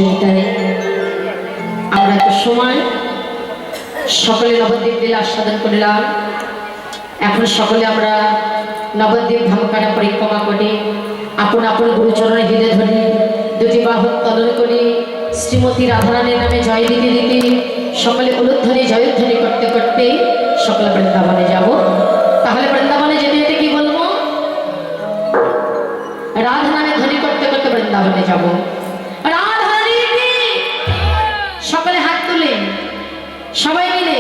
যেটাই আমরা একটা সময় সকলে নবদ্বীপ লীলা আস্বাদন করিলাম। এখন সকলে আমরা নবদ্বীপ ধামখানা পরিক্রমা করি, আপন আপন গুরুচরণে হৃদয় ধরি, দুটি বাহু তলন করি, শ্রীমতী রাধারানীর নামে জয় দিতে দিতে সকলে উলুধ্বনি জয়ধ্বনি করতে করতে সকলে বৃন্দাবনে যাব। তাহলে বৃন্দাবনে যেতে যেতে কি বলবো? রাধা নামে ধ্বনি করতে করতে বৃন্দাবনে যাব। সকলে হাত তুলে সবাই মিলে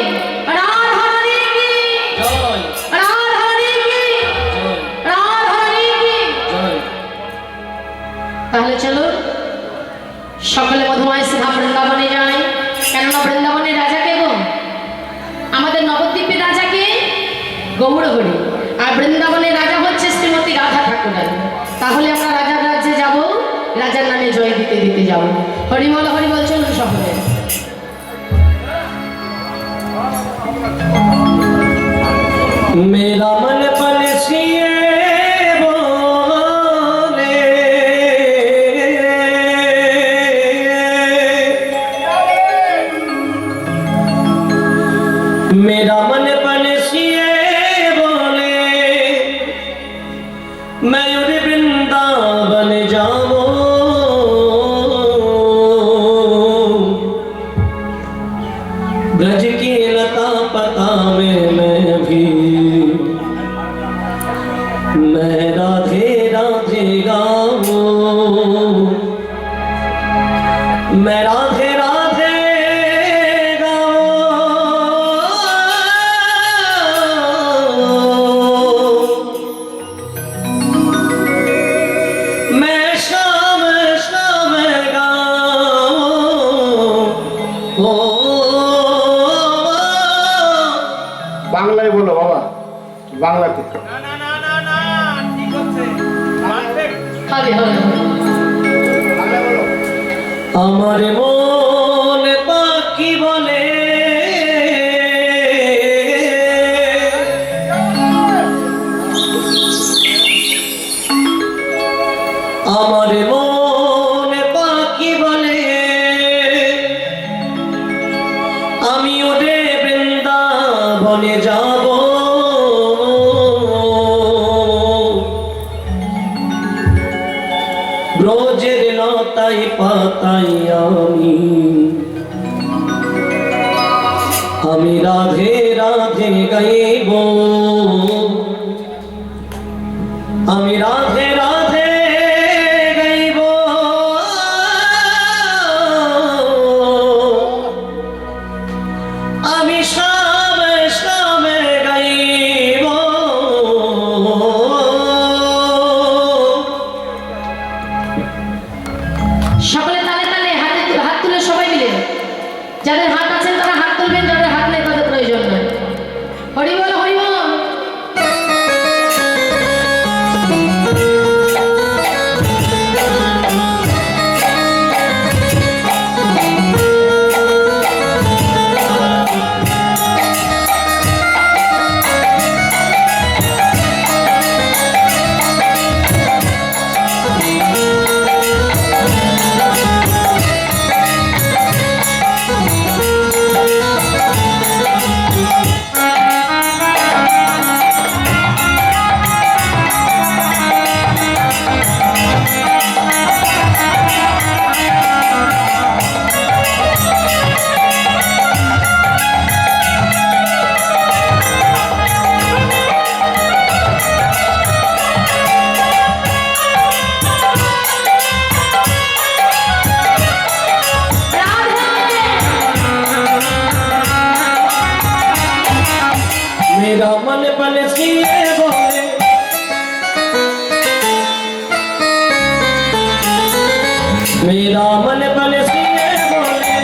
তাহলে চলো সকলে মধুময় শ্রীধাম বৃন্দাবনে যাই। কেননা বৃন্দাবনের রাজাকে গো, আমাদের নবদ্বীপের রাজাকে গৌরহরি, আর বৃন্দাবনের রাজা হচ্ছে শ্রীমতী রাধা ঠাকুরানী। তাহলে আমরা রাজার রাজ্যে যাব, রাজার নামে জয় দিতে দিতে যাব। হরিবল হরিবল, চলুন সকলে। मेरा मन पलसिए बोले, मेरा मन पलसिए बोले, मैं उड़ वृंदावन जाऊं, ब्रज की लता पता में मैं भी, मैं राधे राधे गाऊं, मैं राधे राधे गाऊं, मैं शाम शाम गाऊं। বাংলায় বলো বাবা, বাংলাতে। হবে হবে আমার মন পাখি বলে, আমার মন পাখি বলে, আমি ওরে বৃন্দাবনে যাব, ব্রজের লতাই পাতাই আমি রাধে রাধে গাইব, আমি রাধে রাধে গাইব, আমি শ্যাম শ্যাম গাইব। সকলে তালে তালে হাত তুলে সবাই মিলে, যাদের হাত আছেন তারা হাত তুলবেন, যাদের হাত নেই তাদের প্রয়োজন নয়। হরিবল হরিবল। मेरा मन पलसिए बोले, मेरा मन पलसिए बोले,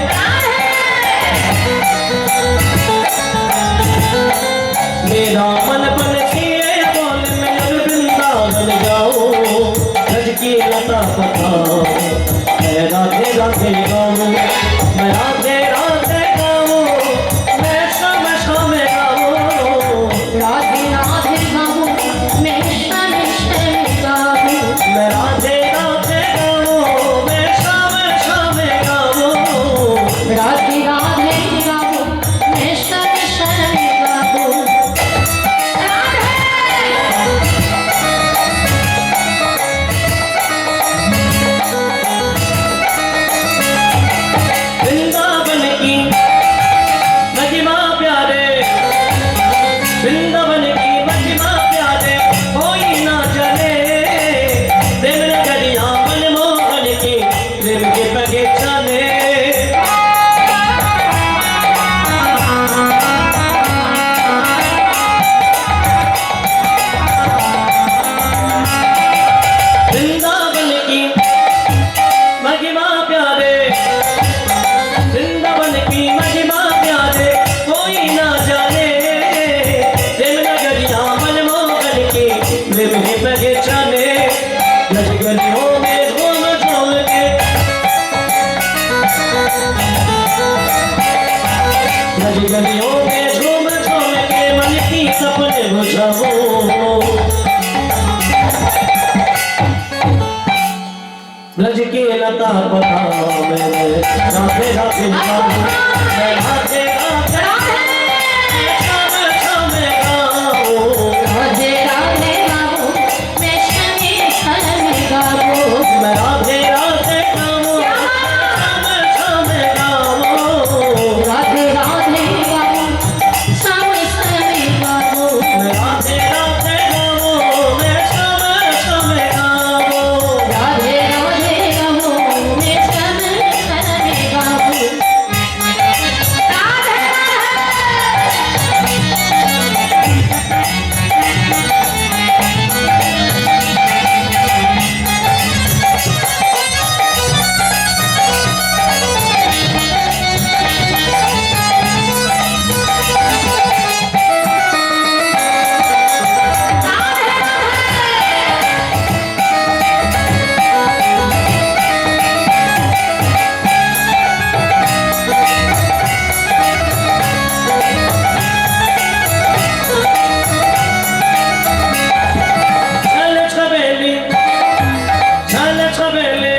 मेरा मन पलसिए बोले, मैं वृंदावन जाऊं, ब्रज की लता पता मैं राधे राधे गाऊं, मैं राधे राधे गाऊं, मैं शाम शाम गाऊं, राधे राधे गाऊं, मैं श्याम श्याम गाऊं, मैं राधे राधे गाऊं, मैं शाम शाम गाऊं। गली गलियों में झूम झूम के मन की सपने बुझाओ ब्रज की लता पता में राधे राधे गाऊं मैं राधे राधे शाम शाम गाऊं राधे राधे गाऊं मैं शमे शमे गाऊं मैं राधे राधे गाऊं शाम शाम गाऊं राधे राधे गाऊं शमे शमे गाऊं मैं राधे राधे गाऊं मैं शाम शाम गाऊं राधे राधे गाऊं मैं शमे शमे गाऊं राधे छल छबेली छल छबेली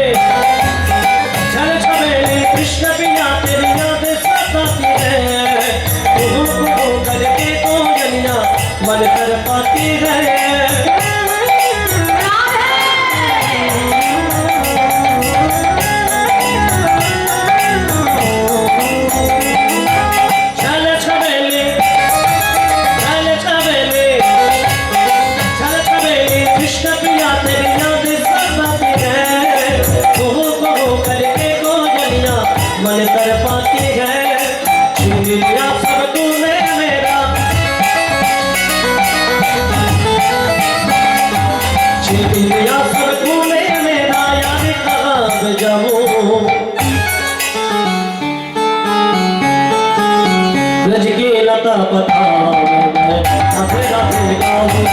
छल छबेली कृष्ण बिना तेरी याद सताती है कुहू करके तो जनिया मन कर पाती है छल छबेली छल छबेली छल छबेली कृष्ण पिया तेरी याद सताती है कुहू करके को जनिया मन कर पाती है छीन लिया सब तूने मेरा छीन लिया सब तूने मेरा याद कहाँ जाऊं ब्रज की लता पता मैं राधे राधे गाऊं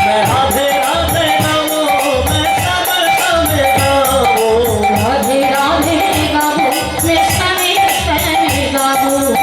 मैं राधे राधे गाऊं मैं शाम शाम गाऊं राधे राधे गाऊं मैं शमे शमे गाऊं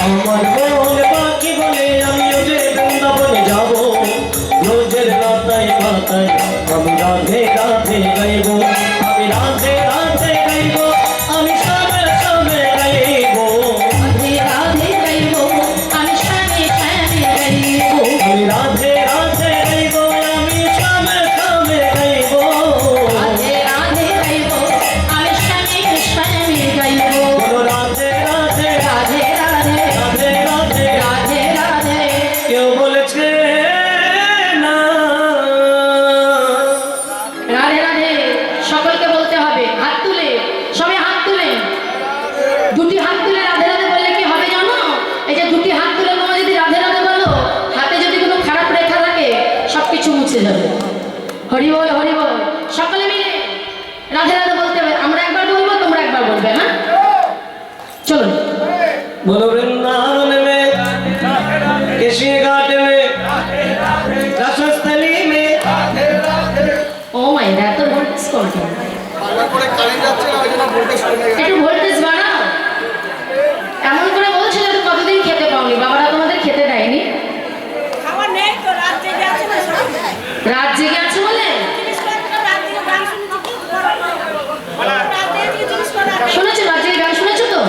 আমার মন বাকি বলে আমি ওদের বৃন্দাবনে যাব রোজের রাতায় পাতায় আমি রাধে রাধে গাইব আমি রাধে রাধে গাইব আমি শামে শামে গাইব राधे राधे गाइबो আমি শমে শমে গাইবো আমি রাধে রাধে গাইব আমি শামে শামে গাইব রাধে রাধে গাইবো আমি শমে শমে গাইবো বলো রাধে রাধে রাধে রাধে রাধে রাধে রাধে রাধে কেউ বলেছে না রাধে রাধে সকলকে বলতে হবে হাত তুলে সবাই হাত তুলে দুটি হাত তুলে রাধে রাধে বললে কি হবে জানো এই যে দুটি হাত তুলে তোমরা যদি রাধে রাধে বলো হাতে যদি কোনো খারাপ রেখা থাকে সবকিছু মুছে যাবে হরি বল সকলে মিলে রাধে রাধে বলতে হবে আমরা একবার বলবো তোমরা একবার বলবে হ্যাঁ চলো बोलो वृंदावन में किसी घाट में रसस्थली में ও মাই গড এত ভোল্টেজ কন্ট্রোল পাল্লা করে কারেন্ট যাচ্ছে না ওই জন্য ভোল্টেজ কমে গেছে একটু ভোল্টেজ বাড়াও এমন করে বলছো যে কতদিন খেতে পাওনি বাবারা তোমাদের খেতে দেয়নি খাবার নেই তো রাত জেগে আছে না সব রাত জেগে আছে বলে জিনিস করে রাত জেগে গান শুনছি কি রাত জেগে জিনিস করে শুনেছো রাত জেগে গান শুনেছো তো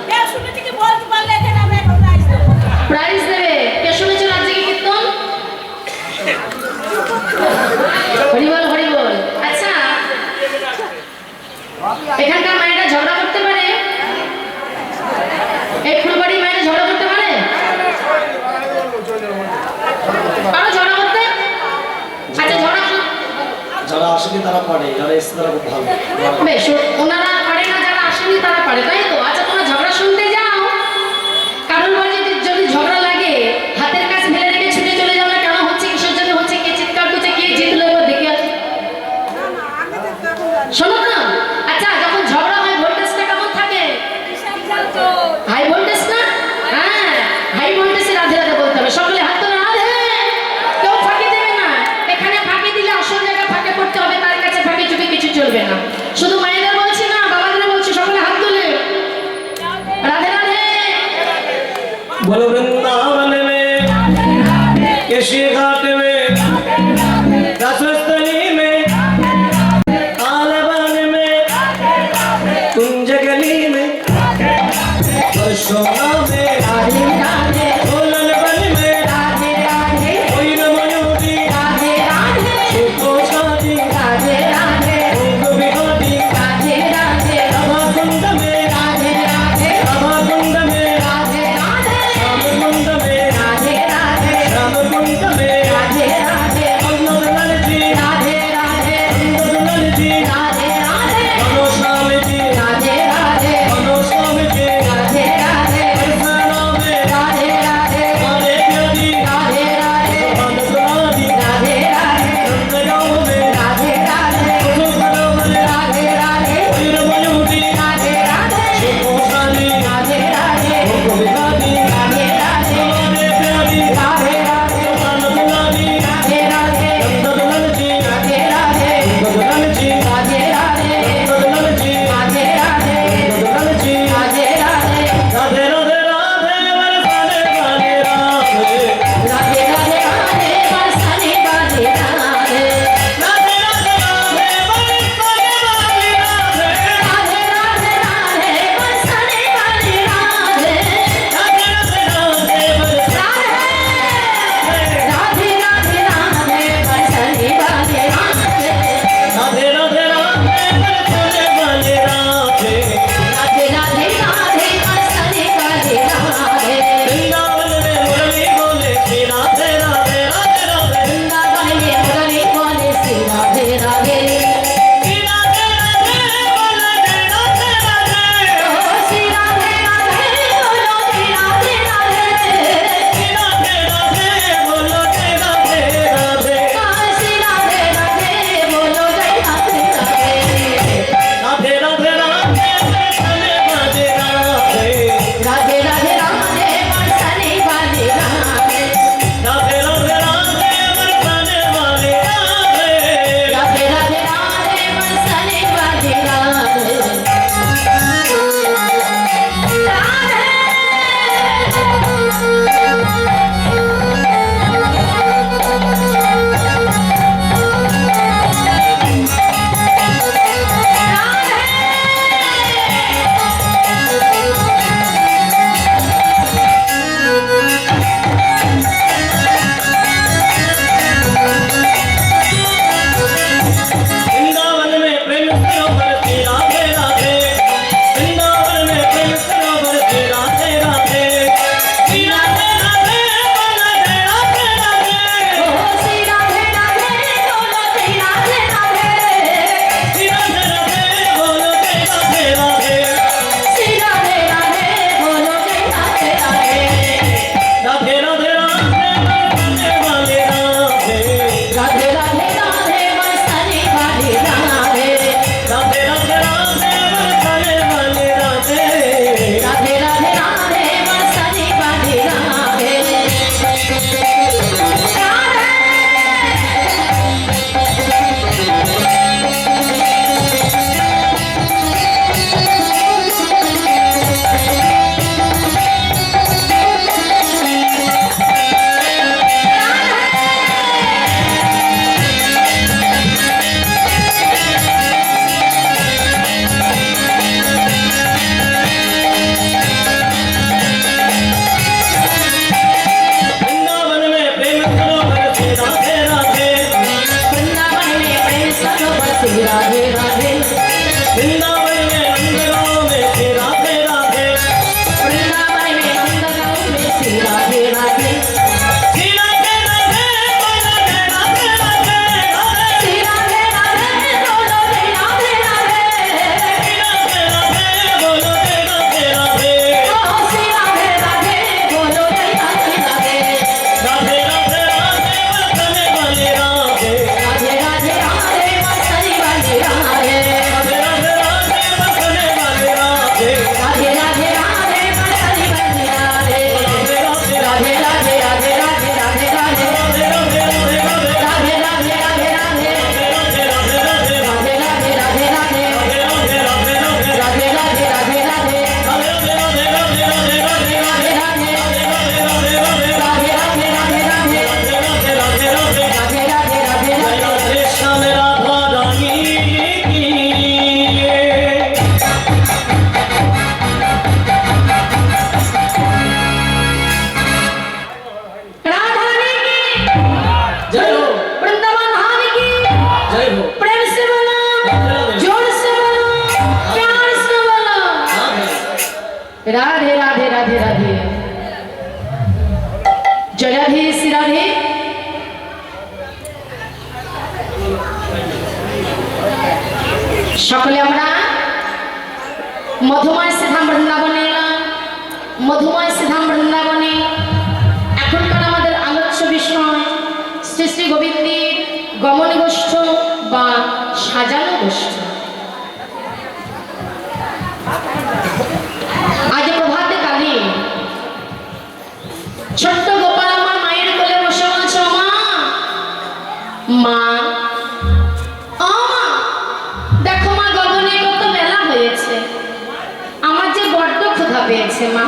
কেউ শুনেছি কি বলতে পারলে এখানে আমি একটা প্রাইজ দেবো প্রাইজ দেবে কে শুনেছো রাত জেগে কীর্তন হরি বল আচ্ছা এখানকার মায়েরা ঝগড়া করতে পারে এই ফুলবাড়ির মায়েরা ঝগড়া করতে পারে পারো ঝগড়া করতে আচ্ছা ঝগড়া যারা আসেনি তারা পারে, যারা এসছে তারা খুব ভালো। বেশ, ওনারা পারে না, যারা আসেনি তারা পারে, তাই তো? আচ্ছা, তোমরা ঝগড়া শুনতে যাও, কারণ বলে যদি ঝগড়া লাগে হাতের কাজ ফেলে রেখে ছুটে চলে যাও না, কেন হচ্ছে, কিসের জন্য হচ্ছে, কে চিৎকার করছে, কে জিতলো, এবার দেখে আসো। শোনো না, আচ্ছা, যখন ঝগড়া হয় ভোল্টেজটা কেমন থাকে? হাই ভোল্টেজ না? হ্যাঁ, হাই ভোল্টেজে রাধে রাধে বলতে হবে। সকলে হাত তোলো, রাধে। কেউ ফাঁকি দেবে না, এখানে ফাঁকি দিলে আসল জায়গায় ফাঁকে পড়তে হবে, তার কাছে ফাঁকি চুপি কিছু চলবে না। শুধু মায়েদের বলছি না, বাবাদের বলছি, সকলে হাত তোলে, রাধে রাধে। बोलो वृंदावन में, केशी घाट में, रसस्थली में, आलवन में, कुंज गली में, वर्षोना में, राधे राधे झोलन वन में, राधे राधे कोई न मयूरी, राधे राधे सुखो शादी, राधे राधे भोग विहारी, राधे राधे राधा कुंड में, राधे राधे राधा कुंड में, राधे राधे श्याम कुंड में, राधे राधे श्याम कुंड में, राधे राधे अन्नद लाल जी, राधे राधे अन्नद लाल जी, राधे राधे मनोश्याम जी, राधे राधे मनोश्याम जी, राधे राधे कृष्णा में, राधे राधे हरे प्यारी, राधे राधे मनसुरारी, राधे राधे नंदगांव में, राधे राधे कुसुमकरों में, राधे राधे कोई न मयूरी, राधे राधे सुखो शादी, राधे राधे भोग विहारी, राधे राधे हरे प्यारी, राधे राधे मनसुरारी, राधे राधे नंदन लाल जी, राधे राधे नंदन लाल जी, राधे राधे नंदन लाल जी, राधे राधे नंदन लाल जी, राधे राधे राधे राधे राधे बरसाने वाले राधे, राधे राधे राधे बरसाने वाले राधे राधे राधे राधे बरसाने वाली राधे, राधे राधे राधे बरसाने वाले राधे राधे राधे राधे बरसाने राधे राधे राधे बरसाने वाले राधे राधे राधे राधे बरसाने वाले राधे, राधे राधे राधे बरसाने वाले राधे वृंदावन में मुरली बोले श्री राधे राधे राधे राधे, वृंदावन में मुरली बोले श्री राधे राधे श्री राधे राधे बोले जय राधे राधे, ओ श्री राधे राधे बोलो श्री राधे राधे श्री राधे राधे बोलो जय राधे राधे, श्री राधे राधे बोलो जय राधे राधे राधे राधे राधे बरसाने वाले राधे, राधे राधे राधे बरसाने वाले राधे राधे राधे राधे बरसाने वाले राधे, राधे राधे राधे बरसाने वाले वृंदावन में प्रेम सरोवर श्री राधे राधे, वृंदावन में प्रेम सरोवर श्री राधे राधे, श्री राधे राधे बोलो जय राधे राधे, ओ श्री राधे राधे बोलो श्री राधे राधे श्री राधे राधे बोलो जय राधे राधे, श्री राधे राधे बोलो जय राधे राधे राधे राधे राधे बरसाने वाले राधे, राधे राधे राधे बरसाने वाले राधे राधे राधे राधे बरसाने वाले राधे, राधे राधे राधे बरसाने वाले राधे वृंदावन में प्रेम सरोवर श्री राधे राधे, वृंदावन में प्रेम सरोवर श्री राधे राधे वृंदावन में नंदगांव में श्री राधे राधे, वृंदावन में नंदगांव में श्री राधे राधे श्री राधे राधे बोलो जय राधे राधे, श्री राधे राधे बोलो মধুময় শ্রীধাম বৃন্দাবনে এখনকার আমাদের আলোচ্য বিষয় শ্রী শ্রী গোবিন্দের গমন গোষ্ঠ বা সাজানো গোষ্ঠ। আজ প্রভাতে কালে ছোট্ট গোপাল আমার মায়ের কোলে বসে বলছে, মা মা ও মা, দেখো মা গগনে কত বেলা হয়েছে, আমার যে বড্ড ক্ষুধা পেয়েছে মা।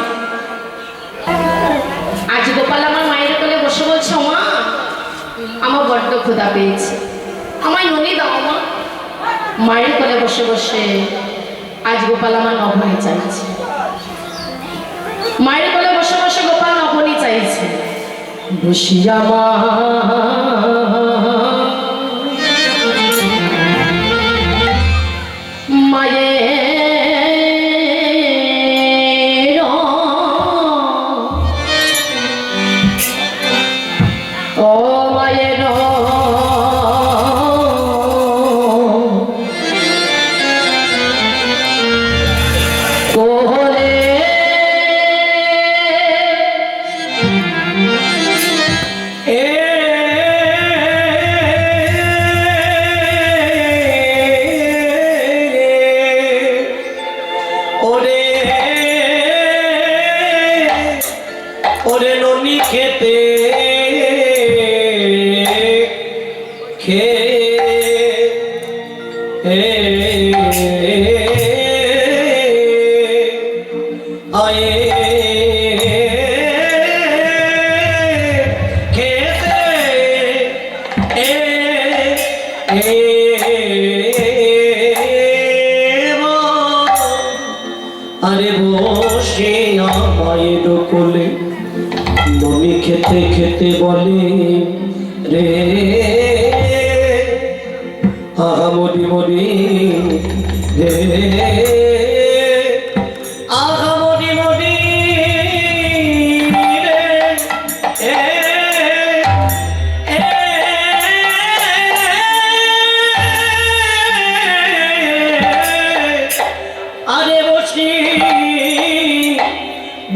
আজ গোপাল আমার মায়ের কোলে বসে বলছে, মা আমার বড্ড ক্ষুধা পেয়েছে, আমায় ননি দাও মা। মায়ের কোলে বসে বসে আজ গোপাল আমার নবনী চাইছে। মায়ের কোলে বসে বসে গোপাল নবনী চাইছে। বসিয়া মা মায়ের ও মায়ের কোলে ওরে ওরে ননি খেতে আয়ে খেতে আরে বসে মায়ের কোলে ননি খেতে খেতে বলে রে আহা মরি মরি রে আহা মরি মরি রে আরে বসি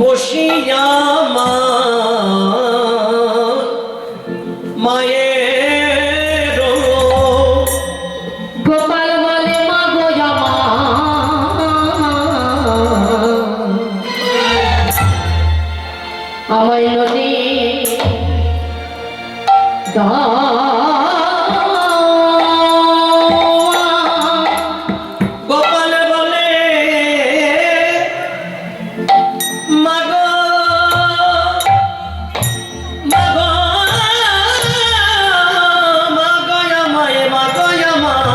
বসিয়া মায়ের গোপাল বলে, মা গো জামা আমায় নদী গোপাল বলে মাগো মাগো মাগো আমায় মাগো আমায়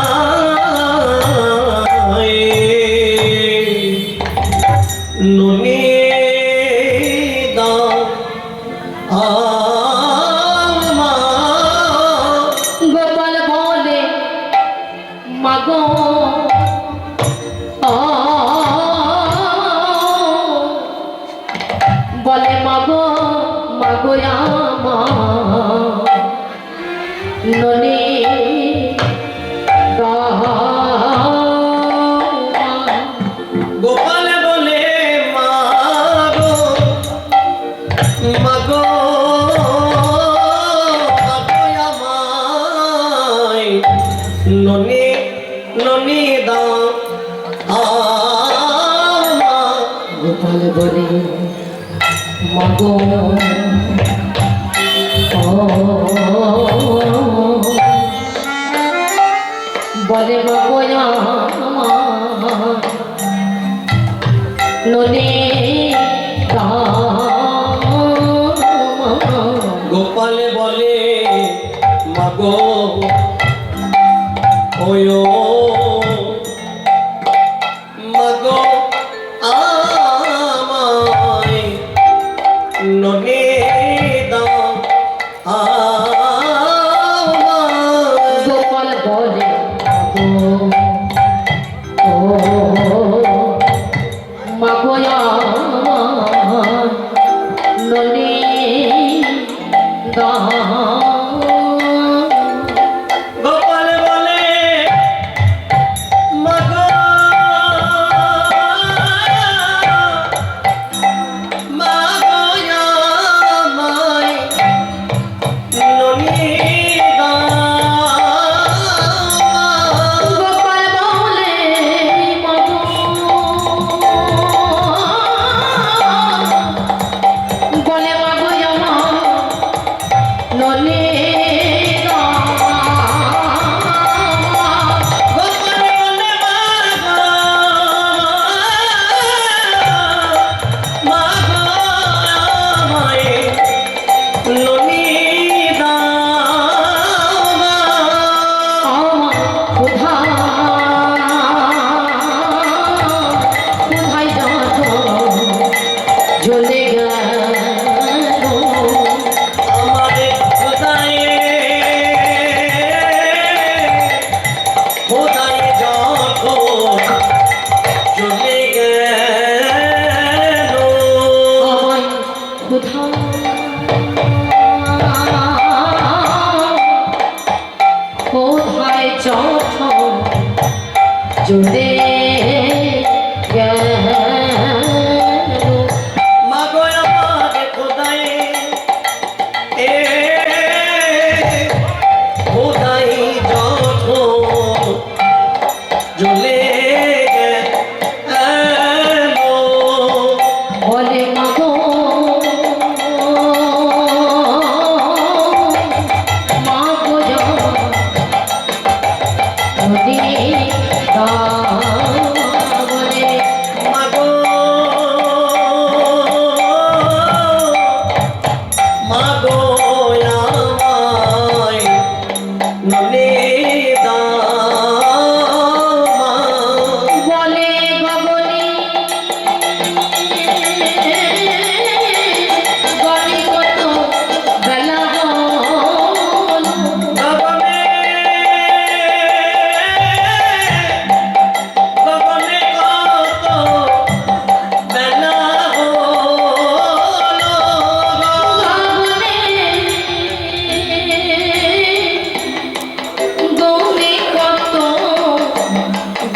নুনি দাও আমা গোপাল বলে, মাগো বলে মাগো মাগো আমার ননি গোপাল বলে মাগো মাগো মাগো আমায় ননি ননি দাও আমা গোপাল বলে, মাগো বলে মাগো আমার ননি গোপাল বলে মাগো ওয় মাগো আমায় ননি দাও আমায় গোপাল বলে, মাগো আমার ননি গোপাল বলে চলে গেল মাগো আমার খোদাই এ খোদাই যখন জ্বলে গেল বলে মাগো মাগো যদি বলে মাগো মাগো আমায় নলে দামা বলে গগনে গলে কত বেলা হল গগনে গগনে কত বেলা হলো গগনে কত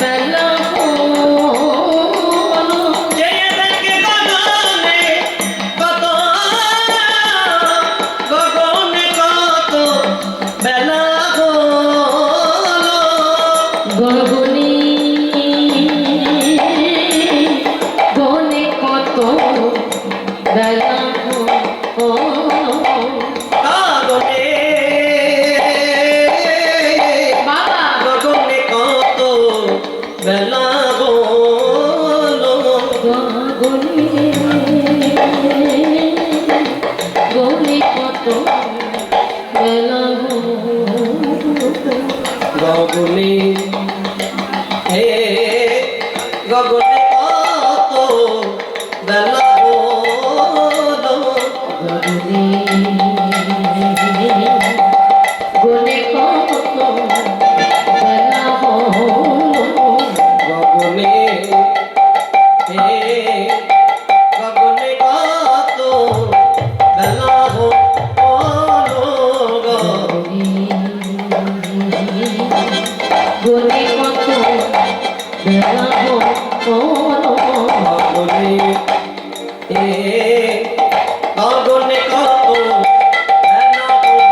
বেলা হল যে দেখে গগনে কত বেলা হলো গগনে গনে কত বেলা গগনে বাবা গগনে কত বেলা হলো গগনে গনে কত বেলা গগনে হে গগনে কত বেলা হলো গগনে গনে কত বেলা গগনে হে গগনে কত বেলা হলো গনে কত বেলা গগনে হে গগনে কত বেলা হলো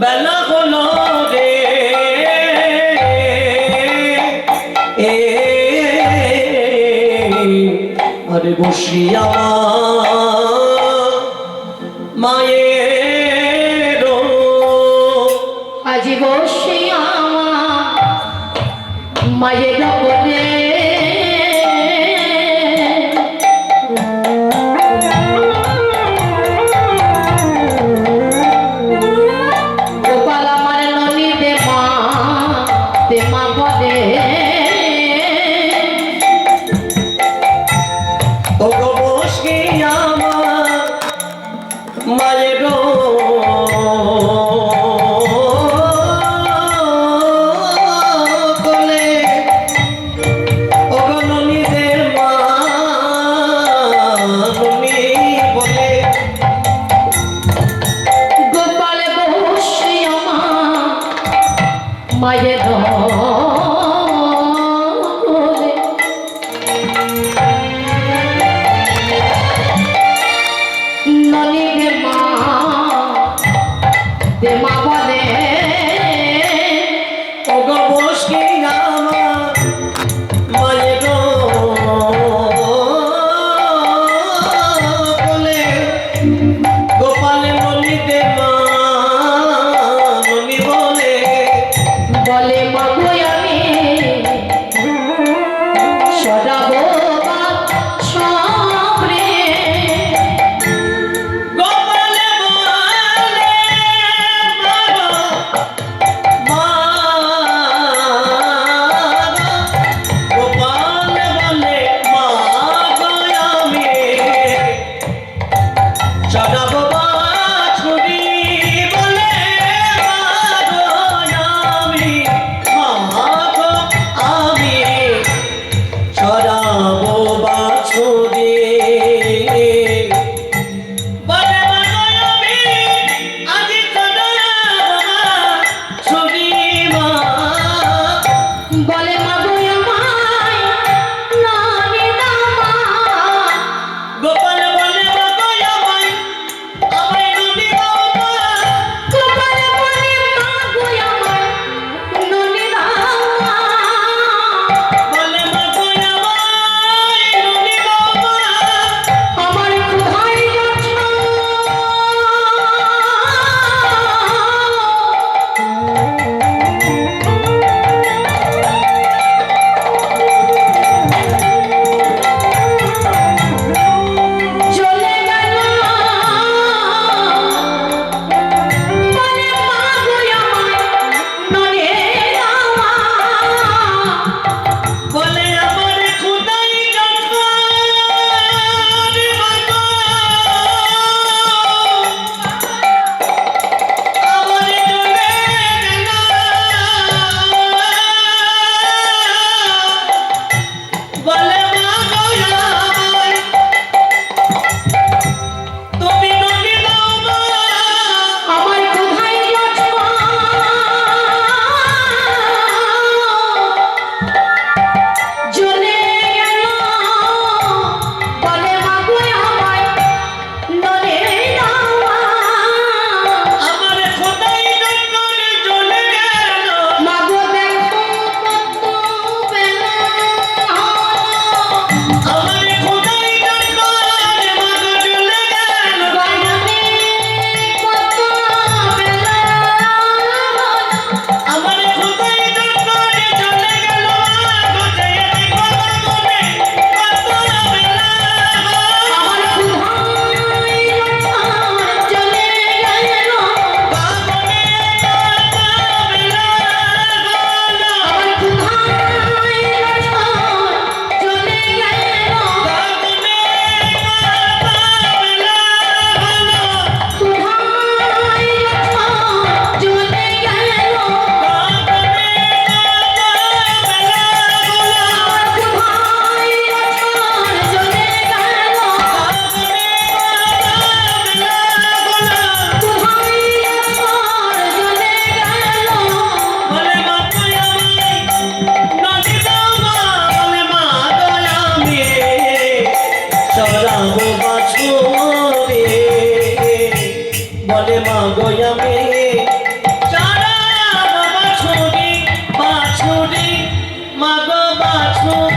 বেলা হলো রে আরে বসিয়া মায়ের আজি বসে আমার মায়ের বলে গোপাল আমার ননি দে মা বলে ও গো বসিয়া মায়ের কোলে ও গো ননীদের মা ননী বলে গোপাল বসে আমার মায়ের কোলে ননি দে মা বলে ও গো বসিয়া মায়ের কোলে গোপাল ননীদের মা ননী বলে বলে মাগো আমি সদাবো সবরে গোপাল বলে মা গোপাল বলে মা আমি সদাব বাছুরি বলে আমি আমি সদাব বাছুরি বলে আমি আজি সদাব বাছুরি মা বলে মাগো আমায় নানি দামা গোপাল বলে বাবা আমায় নদী বাবা গোপাল বলে মাগো আমায় ননি দামা বলে বাবা আমায় নদী বাবা আমার কোথায় যাচ্ছ চলে গেল বলে মাগো আমায় ননি দামা বলে আমার খুদাই জন্মার বাবা আমার চলে গেল বলে মাগো আমায় তুমি নদী বাবা আমার কোথায় যাচ্ছ চলে গেল বলে মাগো আমায় ননি দামা আমার খোদাই জন্মার চলে গেল মাগো দেখো কত বেলা আমার খোদাই জন্মার মাগো চলে গেল গয়নে কত বেলা আমার খোদাই জন্মার চলে গেল মাগো জয় বাবা মনে কত বেলা আমার কোথায় চলে গেল বাবনে কত বেলা আমার কোথায় চলে গেল বাবনে কত বেলা কোথায় চলে গেল বলে বাবা আমায় নদী বাবা বলে মা আমি সরাব বাছুরে বলে মা আমি মাগো বাছুর